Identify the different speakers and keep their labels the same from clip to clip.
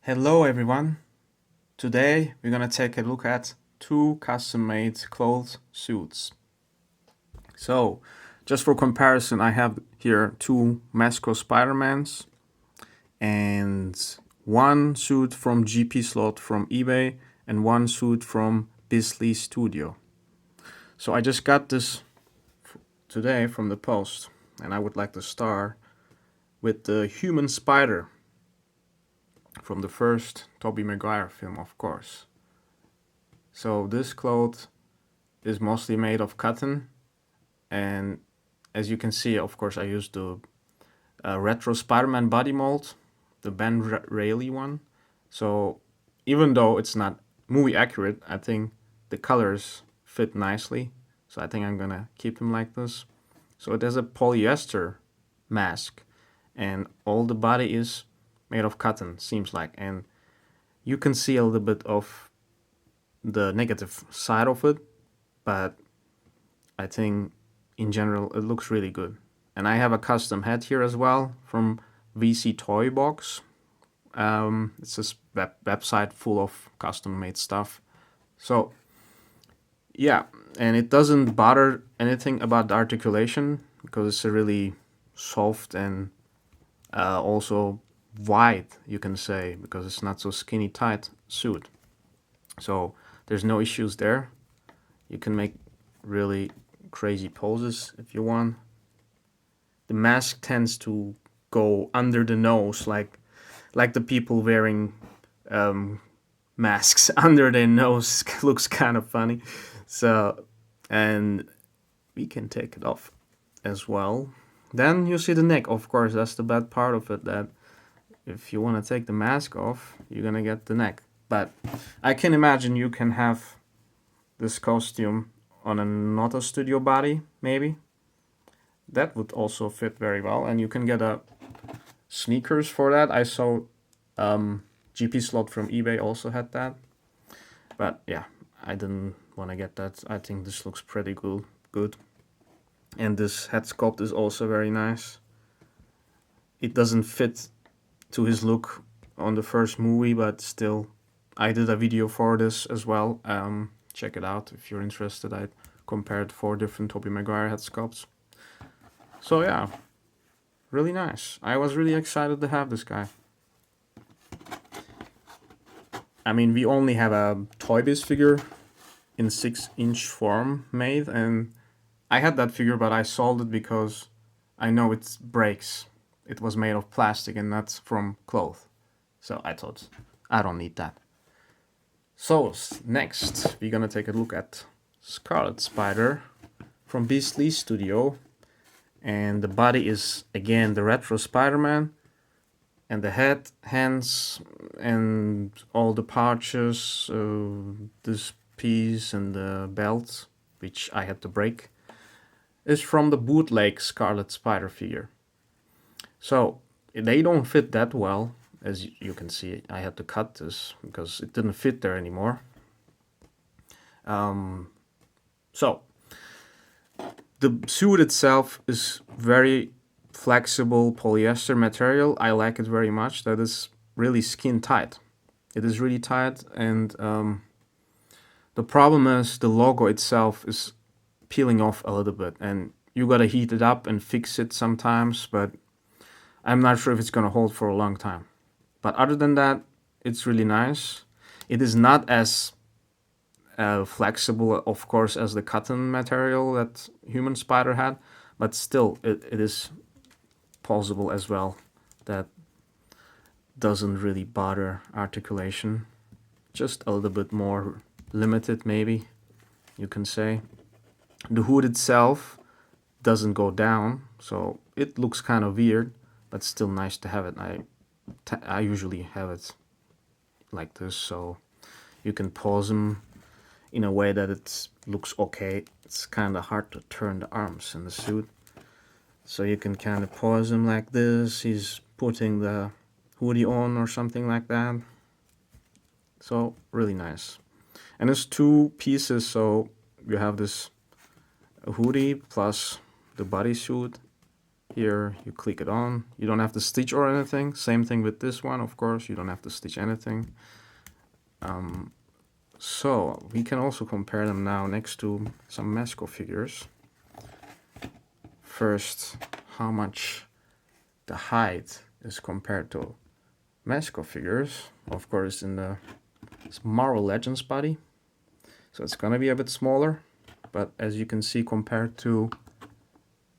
Speaker 1: Hello everyone. Today we're gonna take a look at two custom-made clothes suits. So, just for comparison, I have here two Mezco Spider-Mans and one suit from GP slot from eBay and one suit from Bisley Studio. So I just got this today from the post, and I would like to start with the human spider from the first Tobey Maguire film, of course. So this cloth is mostly made of cotton, and as you can see, of course, I used the retro Spider-Man body mold, the Ben Reilly one. So even though it's not movie accurate, I think the colors fit nicely. So I think I'm gonna keep them like this. So it has a polyester mask, and all the body is made of cotton, seems like, and you can see a little bit of the negative side of it, but I think in general it looks really good. And I have a custom hat here as well from VC Toy Box. It's this website full of custom made stuff. So yeah, and it doesn't bother anything about the articulation because it's a really soft and also wide, you can say, because it's not so skinny tight suit. So there's no issues there. You can make really crazy poses if you want. The mask tends to go under the nose, like the people wearing masks under their nose looks kind of funny. So, and we can take it off as well. Then you see the neck. Of course, that's the bad part of it, that if you want to take the mask off, you're gonna get the neck. But I can imagine you can have this costume on another studio body, maybe. That would also fit very well, and you can get a sneakers for that. I saw GP slot from eBay also had that, but yeah, I didn't want to get that. I think this looks pretty good, and this head sculpt is also very nice. It doesn't fit to his look on the first movie, but still, I did a video for this as well. Check it out if you're interested. I compared 4 different Tobey Maguire head sculpts. So yeah, really nice. I was really excited to have this guy. I mean, we only have a Toy Biz figure in 6-inch form made, and I had that figure, but I sold it because I know it breaks. It was made of plastic and not from cloth. So I thought, I don't need that. So next, we're gonna take a look at Scarlet Spider from Beastly Studio. And the body is again the retro Spider-Man, and the head, hands, and all the pouches, this piece and the belt, which I had to break, is from the bootleg Scarlet Spider figure. So they don't fit that well, as you can see. I had to cut this because it didn't fit there anymore. So the suit itself is very flexible polyester material. I like it very much. That is really skin tight. It is really tight, and the problem is the logo itself is peeling off a little bit, and you gotta heat it up and fix it sometimes, but I'm not sure if it's gonna hold for a long time. But other than that, it's really nice. It is not as flexible, of course, as the cotton material that Human Spider had, but still, it is possible as well. That doesn't really bother articulation. Just a little bit more limited, maybe, you can say. The hood itself doesn't go down, so it looks kind of weird, but still nice to have it. I usually have it like this, so you can pose them in a way that it looks okay. It's kind of hard to turn the arms in the suit, so you can kind of pose him like this. He's putting the hoodie on or something like that. So really nice. And it's 2 pieces, so you have this hoodie plus the bodysuit, Here you click it on. You don't have to stitch or anything. Same thing with this one, of course. You don't have to stitch anything. So we can also compare them now next to some Mezco figures. First, how much the height is compared to Mezco figures. Of course, in the Marvel Legends body. So it's gonna be a bit smaller, but as you can see, compared to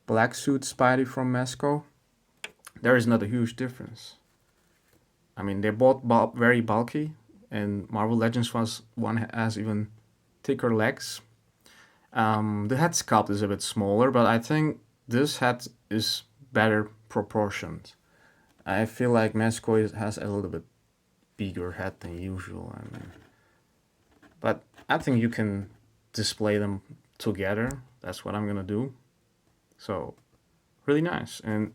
Speaker 1: Black Suit Spidey from Mezco, there is not a huge difference. I mean, they're both very bulky, and Marvel Legends one has even thicker legs. The head sculpt is a bit smaller, but I think this head is better proportioned. I feel like Mezco has a little bit bigger head than usual. I mean, but I think you can display them together. That's what I'm gonna do. So, really nice. And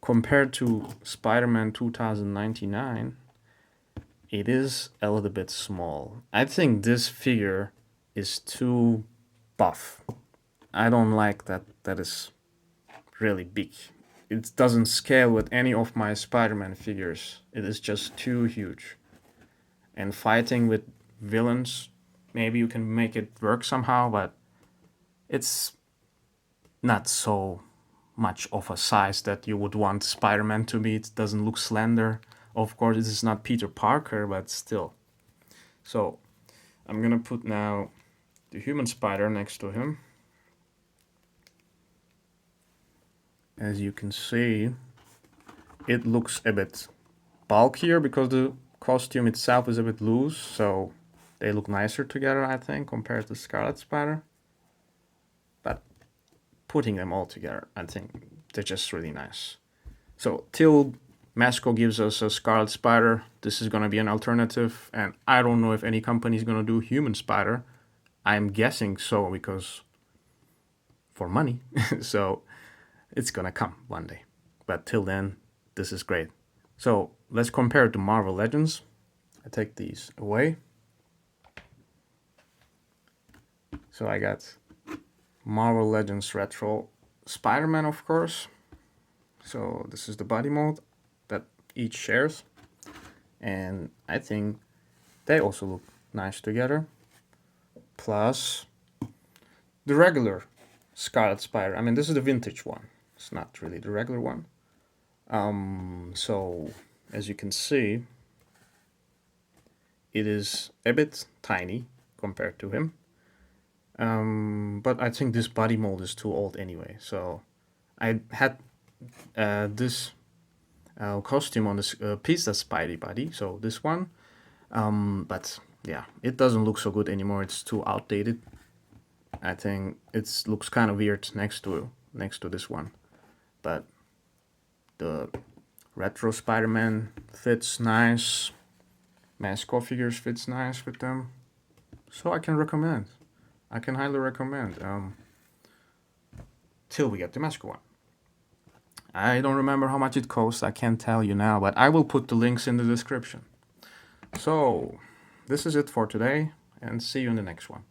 Speaker 1: compared to Spider-Man 2099, it is a little bit small. I think this figure is too buff. I don't like that is really big. It doesn't scale with any of my Spider-Man figures. It is just too huge. And fighting with villains, maybe you can make it work somehow, but it's not so much of a size that you would want Spider-Man to be. It doesn't look slender. Of course, this is not Peter Parker, but still. So, I'm gonna put now the human spider next to him. As you can see, it looks a bit bulkier because the costume itself is a bit loose, so they look nicer together, I think, compared to Scarlet Spider. But putting them all together, I think they're just really nice. So till Mezco gives us a Scarlet Spider, this is gonna be an alternative, and I don't know if any company is gonna do human spider. I'm guessing so, because for money. So it's gonna come one day. But till then, this is great. So let's compare it to Marvel Legends. I take these away. So I got Marvel Legends Retro Spider-Man, of course. So this is the body mode that each shares. And I think they also look nice together. Plus the regular Scarlet Spider. I mean, this is the vintage one. It's not really the regular one. So as you can see, it is a bit tiny compared to him. But I think this body mold is too old anyway. So I had this costume on this Pizza Spidey body, so this one. But yeah, it doesn't look so good anymore. It's too outdated. I think it looks kind of weird next to this one. But the retro Spider-Man fits nice. Mezco figures fits nice with them. So I can recommend. I can highly recommend. Till we get the Mezco one. I don't remember how much it costs. I can't tell you now, but I will put the links in the description. So this is it for today, and see you in the next one.